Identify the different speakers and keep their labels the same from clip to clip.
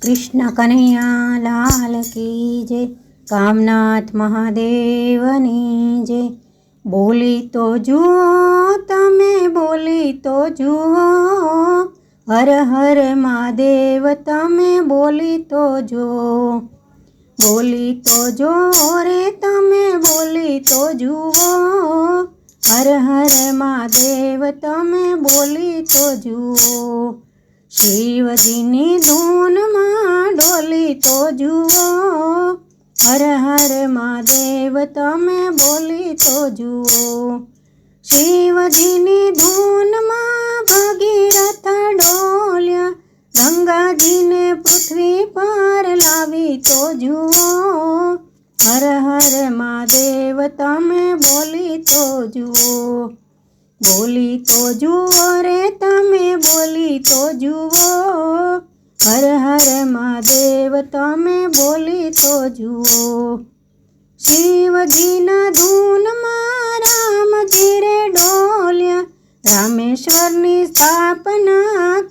Speaker 1: कृष्ण कन्हैया लाल की जय। कामनाथ महादेवनी जय। बोली तो जुओ तमे बोली तो जुओ, हर हर महादेव तमे बोली तो जो। बोली तो जो रे तमे बोली तो जुओ, हर हर महादेव तमे बोली तो जुओ। शिवजीनी धून में डोली तो जुओ, हर हर महादेव तमे बोली तो जुओ। शिवजीनी धून में भगीरथ डोल्या, गंगाजी ने पृथ्वी पर लावी तो जुओ, हर हर महादेव तमे बोली तो जुओ। बोली तो जुओ रे तमे बोली तो जुओ, हर हर महादेव तमे बोली तो जुओ। शिवजीना धून में रामजी रे डोल्या, रामेश्वरनी स्थापना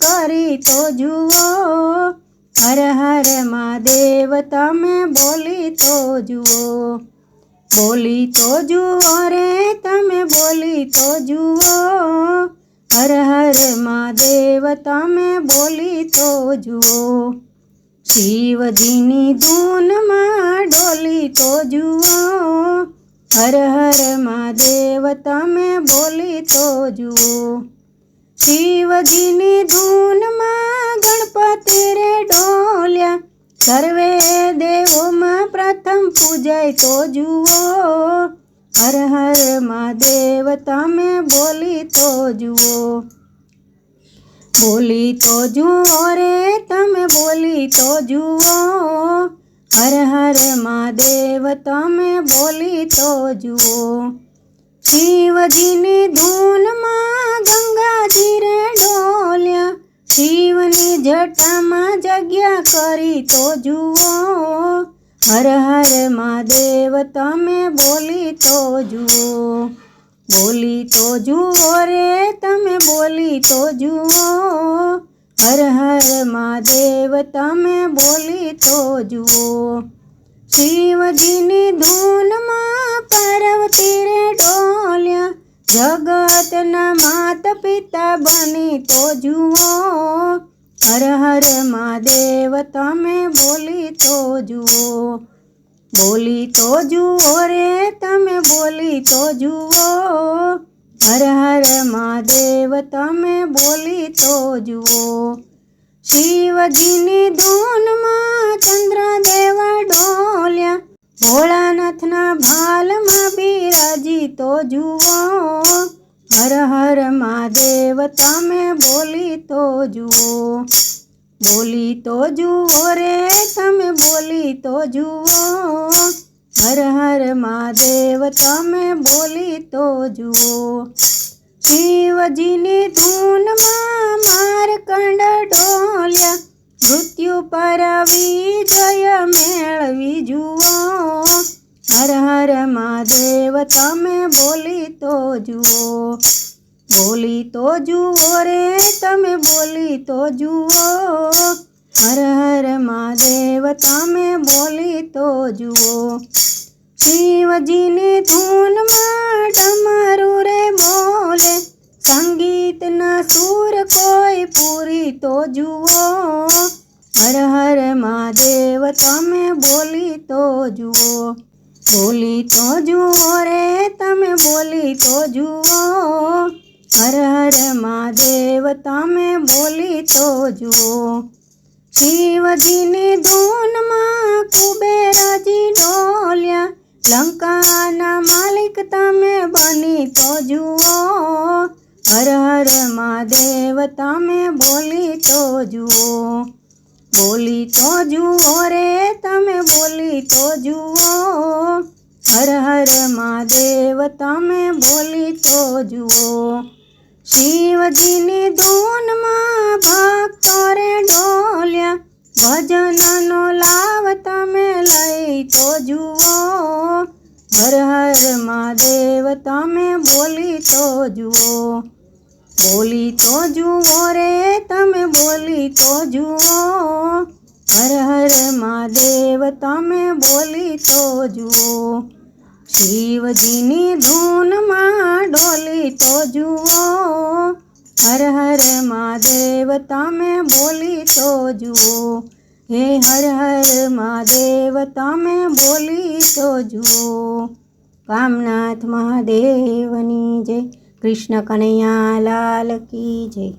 Speaker 1: करी तो जुओ, हर हर महादेव तमे बोली तो जुओ। बोली तो जुओ रे तमे बोली तो जुओ, हर हर महादेव तमे बोली तो जुओ। शिवजीनी धून में डोली तो जुओ, हर हर महादेव तमे बोली तो जुओ। शिवजीनी धून में गणपति रे डोल्या, सर्वे देवों में प्रथम पूजाय तो जुओ, हर हर महादेव तमे बोली तो जुओ। बोली तो जुओ रे तमे बोली तो जुओ, हर हर महादेव तमे बोली तो जुओ। शिवजीनी धून में गंगाजी रे डोल्या, शिवनी जटा में जग्या करी तो जुओ, हर हर महादेव तमे बोली तो जुओ। बोली तो जुओ रे तमे बोली तो जुओ, हर हर महादेव तमे बोली तो जुओ। शिवजीनी धून में पार्वती रे डोल्या, जगतना मात पिता बनी तो जुओ, हर हर महादेव तमे बोली तो जुओ। बोली तो जुओ रे तमे बोली तो जुओ, हर हर महादेव तमे बोली तो जुओ। शिवजीनी धून में चंद्रदेव डोल्या, भोलानाथना भाल में बिराजी तो जुओ, हर हर महादेव तमे बोली तो जुओ। बोली तो जुओ रे तमे बोली तो जुओ, हर हर महादेव तमे बोली तो जुओ। शिवजीनी धून में मारकंड डोल्या, मृत्यु पर विजय मेळवी जुओ, हर हर महादेव तमे बोली तो जुओ। बोली तो जुओ रे तमे बोली तो जुओ, हर हर महादेव तमे बोली तो जुओ। शिवजीनी धून में डमरू रे बोले, संगीत न सुर कोई पूरी तो जुओ, हर हर महादेव तमे बोली तो जुओ। बोली तो जुओ रे तमे बोली तो जुओ, हर हर महादेव तमे बोली तो जुओ। शिवजीनी धून में कुबेराजी डोल्या, लंकाना मालिक तमे बनी तो जुओ, हर हर महादेव तमे बोली तो जुओ। बोली तो जुओ रे तमे बोली तो जुओ, हर हर महादेव तमे बोली तो जुओ। शिवजीनी धून में भक्तो रे डोल्या, भजननो लाभ तमे लई तो जुओ, हर हर महादेव तमे बोली तो जुओ। बोली तो जुओ रे तमे बोली तो जुओ, હર હર મહાદેવ તમે બોલી તો જુઓ, શિવજીની ધૂનમાં ડોલી તો જુઓ, હર હર મહાદેવ તમે બોલી તો જુઓ, હે હર હર મહાદેવ તમે બોલી તો જુઓ. કામનાથ મહાદેવની જય. કૃષ્ણ કનૈયા લાલ કી જય.